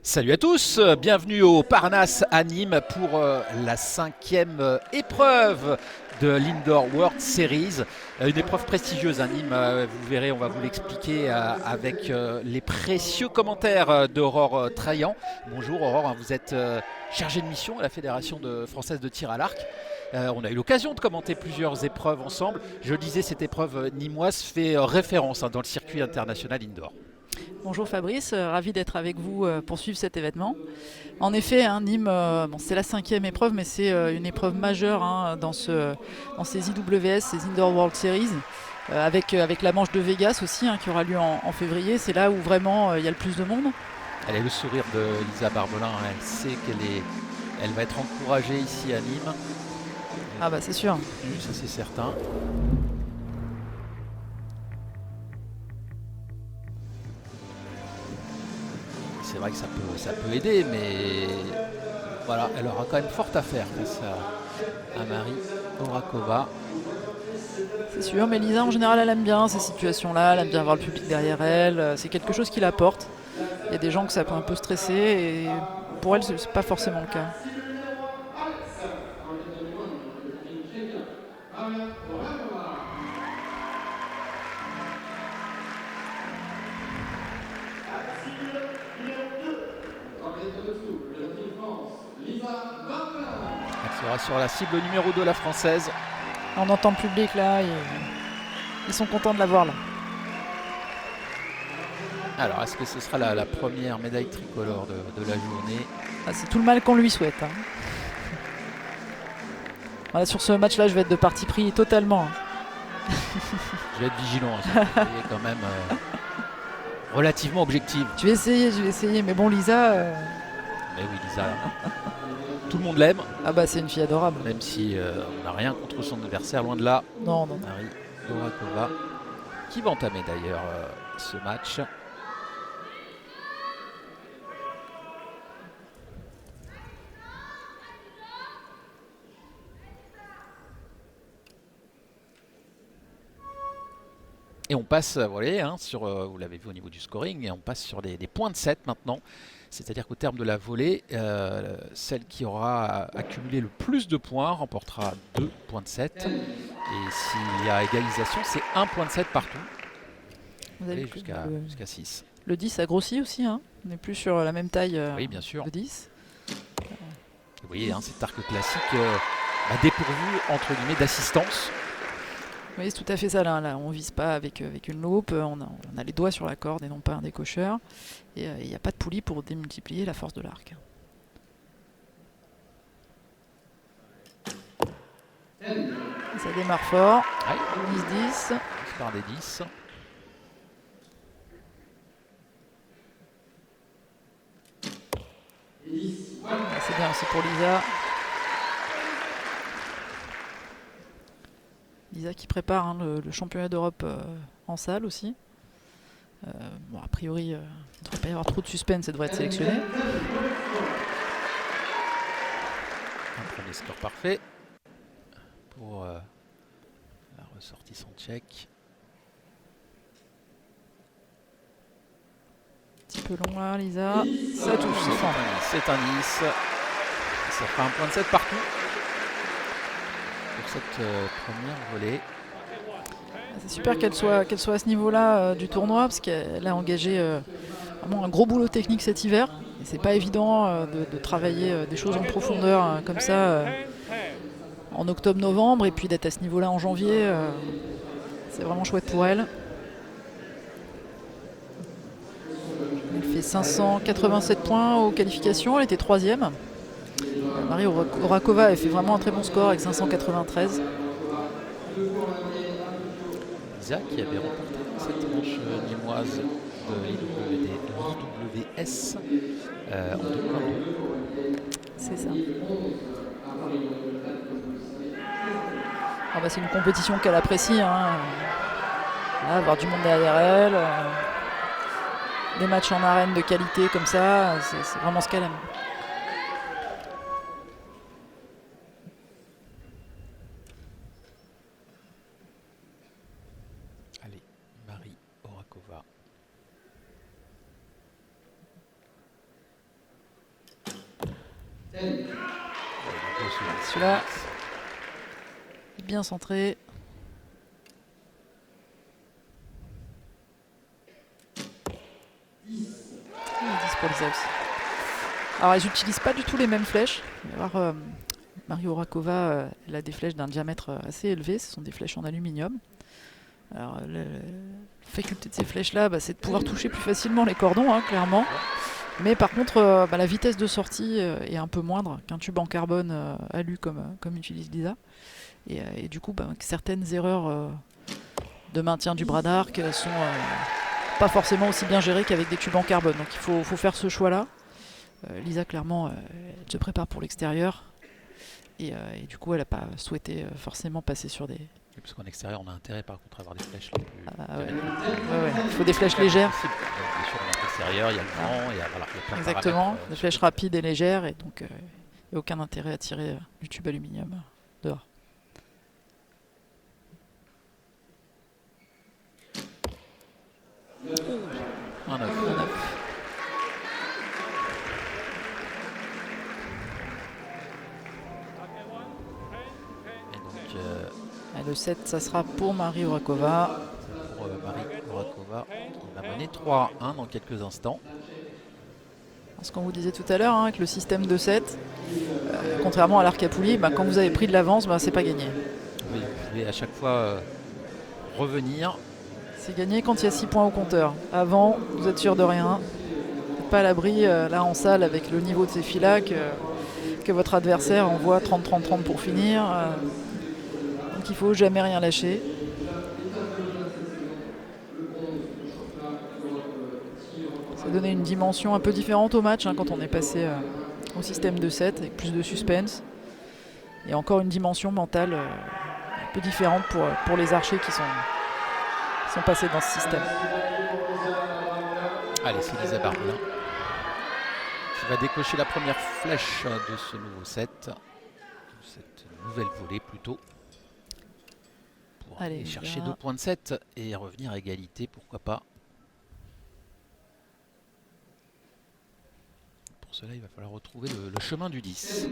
Salut à tous, bienvenue au Parnasse à Nîmes pour la cinquième épreuve de l'Indoor World Series. Une épreuve prestigieuse à Nîmes, vous verrez, on va vous l'expliquer avec les précieux commentaires d'Aurore Traillant. Bonjour Aurore, vous êtes chargée de mission à la Fédération française de tir à l'arc. On a eu l'occasion de commenter plusieurs épreuves ensemble. Je disais, cette épreuve nîmoise fait référence dans le circuit international indoor. Bonjour Fabrice, ravi d'être avec vous pour suivre cet événement. En effet, Nîmes, c'est la cinquième épreuve, mais c'est une épreuve majeure dans ces IWS, ces Indoor World Series, avec la manche de Vegas aussi, qui aura lieu en février. C'est là où vraiment il y a le plus de monde. Elle a le sourire de Lisa Barbelin, elle sait elle va être encouragée ici à Nîmes. Ah bah c'est sûr. Ça c'est certain. C'est vrai que ça peut aider, mais voilà, elle aura quand même fort à faire face à Marie Horakova. C'est sûr, mais Lisa en général elle aime bien ces situations-là, elle aime bien avoir le public derrière elle, c'est quelque chose qui la porte. Il y a des gens que ça peut un peu stresser et pour elle c'est pas forcément le cas. Elle sera sur la cible numéro 2, la française. On entend le public là, ils sont contents de la voir là. Alors, est-ce que ce sera la première médaille tricolore de la journée? C'est tout le mal qu'on lui souhaite. Voilà, sur ce match-là, je vais être de parti pris totalement. Je vais être vigilant, vous voyez, quand même relativement objective. Je vais essayer, mais bon, Lisa. Mais oui, Lisa, tout le monde l'aime. Ah bah c'est une fille adorable. Même si on n'a rien contre son adversaire, loin de là. Non, non. Marie Horakova, qui va entamer d'ailleurs ce match. Et on passe, voilà, vous l'avez vu au niveau du scoring, et on passe sur des points de 7 maintenant. C'est-à-dire qu'au terme de la volée, celle qui aura accumulé le plus de points remportera 2 points de 7. Et s'il y a égalisation, c'est 1 point de 7 partout. Vous avez Jusqu'à 6. Le 10 a grossi aussi. On n'est plus sur la même taille Oui, bien sûr. de 10. Vous voyez, cet arc classique dépourvu, entre guillemets, d'assistance. Oui, c'est tout à fait ça. Là on vise pas avec une loupe. On a les doigts sur la corde et non pas un décocheur. Et il n'y a pas de poulie pour démultiplier la force de l'arc. Ça démarre fort. Ouais. 10-10. Par des 10. C'est bien aussi pour Lisa. Lisa qui prépare le championnat d'Europe en salle aussi. A priori, il ne devrait pas y avoir trop de suspense, elle devrait être sélectionnée. Un premier score parfait pour la ressortissante tchèque. Un petit peu long là, Lisa. Ça touche, c'est fort. C'est un 10. Ça fera 1 point de 7 partout pour cette première volée. C'est super qu'elle soit à ce niveau-là du tournoi parce qu'elle a engagé vraiment un gros boulot technique cet hiver. Et c'est pas évident de travailler des choses en profondeur comme ça en octobre-novembre et puis d'être à ce niveau-là en janvier. C'est vraiment chouette pour elle. Elle fait 587 points aux qualifications, elle était 3e. Marie Horakova a fait vraiment un très bon score avec 593. Lisa qui avait remporté cette manche nîmoise de l'IWS en 2022. C'est ça. C'est une compétition qu'elle apprécie. Là, avoir du monde derrière elle, des matchs en arène de qualité comme ça, c'est vraiment ce qu'elle aime. Allez, Marie Horakova. Celui-là, bien centré. Et 10 pour Lisa aussi. Alors, ils n'utilisent pas du tout les mêmes flèches. Alors, Marie Horakova, elle a des flèches d'un diamètre assez élevé. Ce sont des flèches en aluminium. Alors, la faculté de ces flèches-là, c'est de pouvoir toucher plus facilement les cordons, hein, clairement. Mais par contre, la vitesse de sortie est un peu moindre qu'un tube en carbone alu comme utilise Lisa. Et du coup, certaines erreurs de maintien du bras d'arc sont pas forcément aussi bien gérées qu'avec des tubes en carbone. Donc il faut faire ce choix-là. Lisa, clairement, elle se prépare pour l'extérieur. Et du coup, elle n'a pas souhaité forcément passer sur des... Oui, parce qu'en extérieur, on a intérêt par contre à avoir des flèches les plus... Il faut des flèches légères. Bien sûr, en extérieur, il y a le vent, il y a plein de Exactement, des flèches rapides et légères. Et donc, il n'y a aucun intérêt à tirer du tube aluminium dehors. Un 9. Et le 7, ça sera pour Marie Horakova. Pour Marie Horakova, qui va mener 3-1 dans quelques instants. Ce qu'on vous disait tout à l'heure, avec le système de 7, contrairement à l'arc à poulie, quand vous avez pris de l'avance, c'est pas gagné. Oui, vous pouvez à chaque fois revenir. C'est gagné quand il y a 6 points au compteur. Avant, vous êtes sûr de rien. Vous n'êtes pas à l'abri, là en salle, avec le niveau de ces filles-là, que votre adversaire envoie 30-30-30 pour finir. Donc il faut jamais rien lâcher. Ça donnait une dimension un peu différente au match quand on est passé au système de 7 avec plus de suspense. Et encore une dimension mentale un peu différente pour les archers qui sont passés dans ce système. Allez, c'est Lisa Barbelin qui va décocher la première flèche de ce nouveau set, de cette nouvelle volée plutôt, pour aller chercher 2 points de set et revenir à égalité, pourquoi pas. Pour cela, il va falloir retrouver le chemin du 10.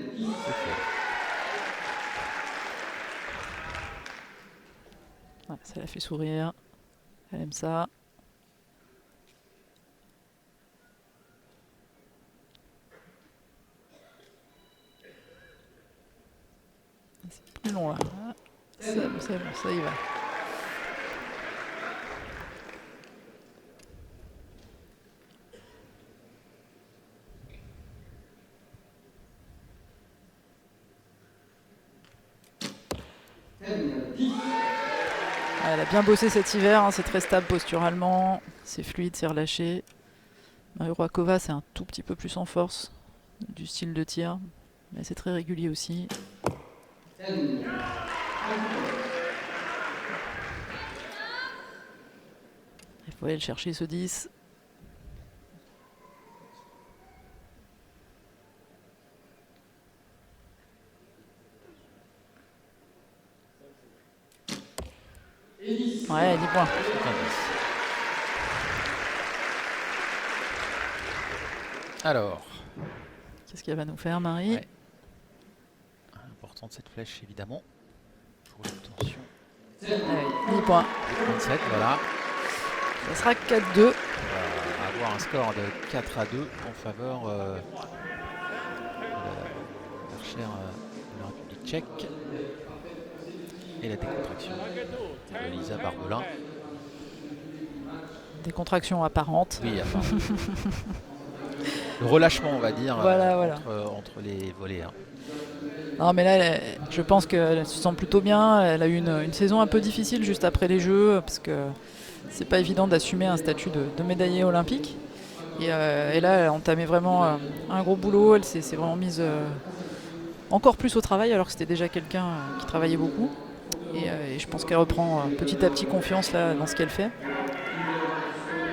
Ça la fait sourire. Elle aime ça. C'est plus long là. C'est bon, ça y va. Elle a bien bossé cet hiver, c'est très stable posturalement, c'est fluide, c'est relâché. Marie Horakova, c'est un tout petit peu plus en force du style de tir, mais c'est très régulier aussi. Il faut aller le chercher ce 10. Ouais, 10 points. Alors, qu'est-ce qu'elle va nous faire, Marie? Important de cette flèche, évidemment, pour l'obtention. 10 points. 37, voilà. Ça sera 4-2. On va avoir un score de 4-2 en faveur de l'archère de la République tchèque. Et la décontraction de Lisa Barbelin. Décontraction apparente. Oui, apparente. Le relâchement, on va dire, voilà. entre les volets. Non, mais là, je pense qu'elle se sent plutôt bien. Elle a eu une saison un peu difficile juste après les Jeux, parce que c'est pas évident d'assumer un statut de médaillée olympique. Et là, elle a entamé vraiment un gros boulot. Elle s'est vraiment mise encore plus au travail, alors que c'était déjà quelqu'un qui travaillait beaucoup. Et je pense qu'elle reprend petit à petit confiance là, dans ce qu'elle fait.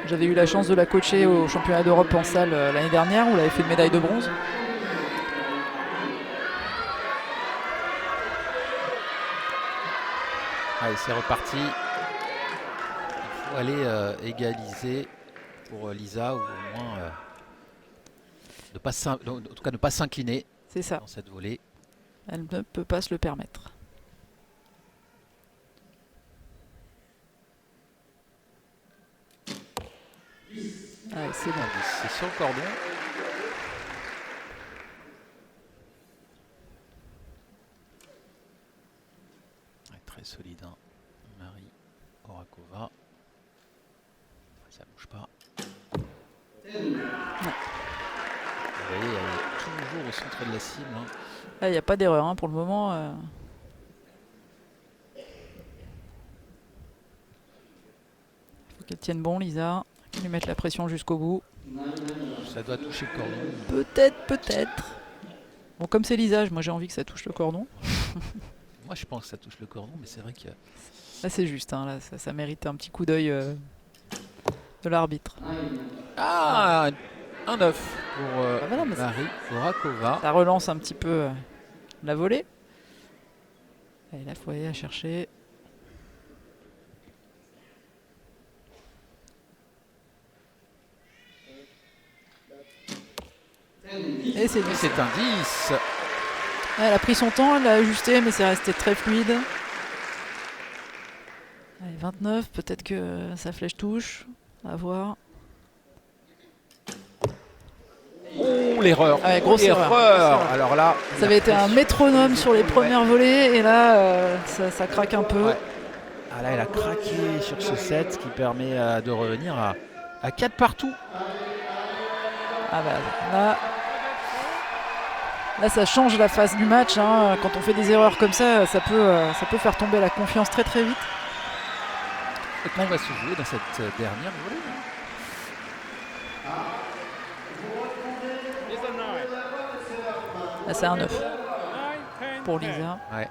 J'avais eu la chance de la coacher au championnat d'Europe en salle l'année dernière, où elle avait fait une médaille de bronze. Allez, c'est reparti. Il faut aller égaliser pour Lisa, ou au moins en tout cas ne pas s'incliner. C'est ça. dans cette volée. Elle ne peut pas se le permettre. Allez, c'est bon. C'est sur le cordon. Ouais, très solide, hein. Marie Horakova. Ça bouge pas. Vous voyez, elle est toujours au centre de la cible. Hein. Là, il n'y a pas d'erreur hein, pour le moment. Faut qu'elle tienne bon, Lisa. Qu'elle lui mette la pression jusqu'au bout. Ça doit toucher le cordon. Peut-être, peut-être. Bon, comme c'est Lisa, moi j'ai envie que ça touche le cordon. Moi, je pense que ça touche le cordon, mais c'est vrai que... Là, c'est juste. Hein, là, ça mérite un petit coup d'œil de l'arbitre. Ah, un 9 pour voilà, mais Marie Horakova. ça relance un petit peu la volée. Et là, il faut aller la chercher. Et c'est Et c'est un 10. Elle a pris son temps, elle l'a ajusté, mais c'est resté très fluide. Allez, 29, peut-être que sa flèche touche. À voir. Oh, l'erreur. Ah ouais, grosse erreur. Alors là, Ça avait été un métronome sur les premières volées, et là, ça craque un peu. Ouais. Ah là, elle a craqué sur ce set, ce qui permet de revenir à 4 partout. Ah bah, là, ça change la phase du match. Hein. Quand on fait des erreurs comme ça, ça peut faire tomber la confiance très très vite. Et comment va se jouer dans cette dernière volée? Là, c'est un 9 pour Lisa. Ouais,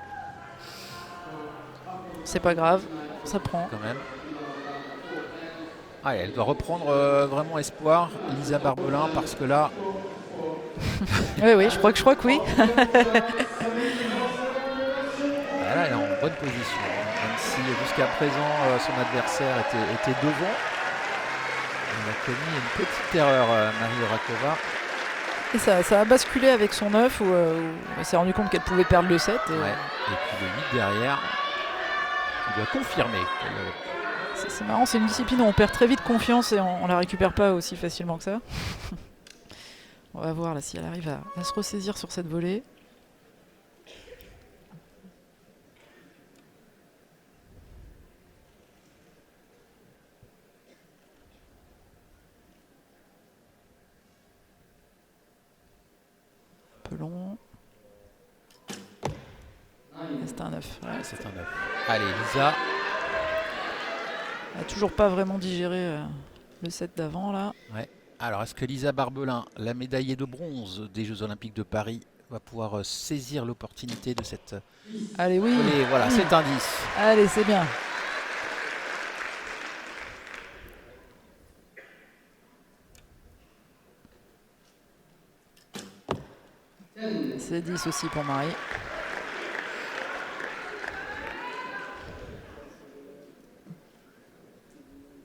C'est pas grave, ça prend. quand même. Ah, elle doit reprendre vraiment espoir, Lisa Barbelin, parce que là, Oui, je crois que oui. là, elle est en bonne position. Même si jusqu'à présent, son adversaire était devant. Elle a commis une petite erreur, Marie Horakova. Et ça a basculé avec son 9 où elle s'est rendu compte qu'elle pouvait perdre le 7. Ouais. Et puis le 8 derrière, qui doit confirmer. C'est marrant, c'est une discipline où on perd très vite confiance et on la récupère pas aussi facilement que ça. On va voir là si elle arrive à se ressaisir sur cette volée. Un peu long. C'est un 9. Ouais, c'est un 9. Allez, Lisa. Elle n'a toujours pas vraiment digéré le set d'avant là. Ouais. Alors, est-ce que Lisa Barbelin, la médaillée de bronze des Jeux Olympiques de Paris, va pouvoir saisir l'opportunité de cette... Allez, oui. Et voilà, c'est un 10. Allez, c'est bien. C'est 10 aussi pour Marie.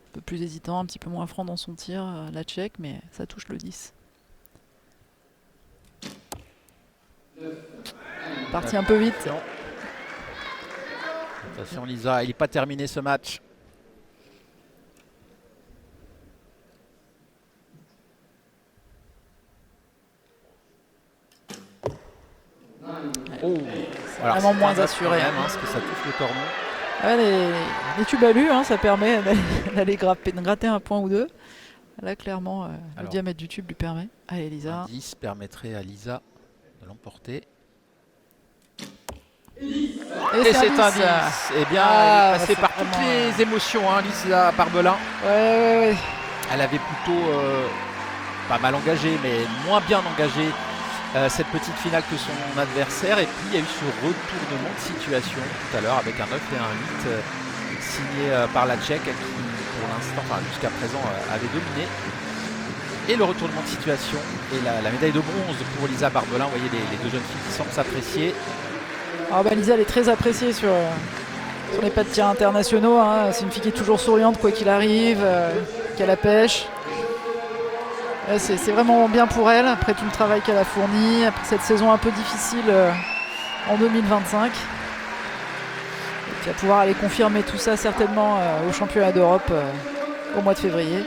Un peu plus hésitant, un petit peu moins franc dans son tir, la Tchèque, mais ça touche le 10. Parti un peu vite. Attention Lisa, il n'est pas terminé ce match. Oh, alors, vraiment c'est moins un neuf assuré. quand même, hein, parce que ça touche le cordon. Ouais, les tubes à lu, hein, ça permet d'aller gratter un point ou deux. Là, clairement, le diamètre du tube lui permet. Allez, Lisa. Un 10 permettrait à Lisa de l'emporter. Et c'est un 10. Eh bien, elle est passée par toutes vraiment... les émotions, hein, Lisa Barbelin. Ouais. Elle avait plutôt pas mal engagé, mais moins bien engagé cette petite finale que son adversaire. Et puis il y a eu ce retournement de situation tout à l'heure avec un 9 et un 8 signé par la Tchèque qui pour l'instant, enfin jusqu'à présent, avait dominé. Et le retournement de situation et la médaille de bronze pour Lisa Barbelin. Vous voyez les deux jeunes filles qui semblent s'apprécier. Alors Lisa, elle est très appréciée sur les pas de tir internationaux. Hein. C'est une fille qui est toujours souriante quoi qu'il arrive, qui a la pêche. Ouais, c'est vraiment bien pour elle, après tout le travail qu'elle a fourni, après cette saison un peu difficile en 2025. Et puis à pouvoir aller confirmer tout ça certainement au championnat d'Europe au mois de février.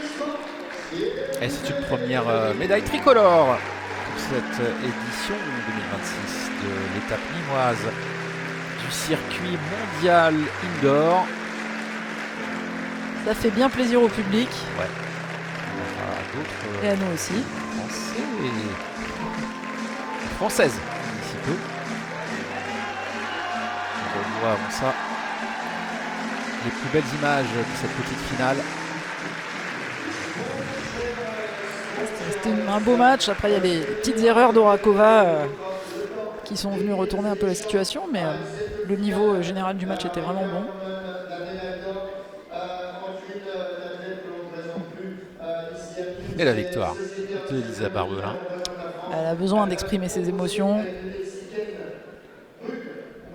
Et c'est une première médaille tricolore pour cette édition 2026 de l'étape nîmoise du circuit mondial indoor. Ça fait bien plaisir au public. Ouais. On aura d'autres et à nous aussi. Français et françaises d'ici peu. On revoit avant ça les plus belles images de cette petite finale. C'était un beau match. Après, il y a des petites erreurs d'Orakova qui sont venues retourner un peu la situation, mais le niveau général du match était vraiment bon. Et la victoire de Lisa Barbelin. Elle a besoin d'exprimer ses émotions.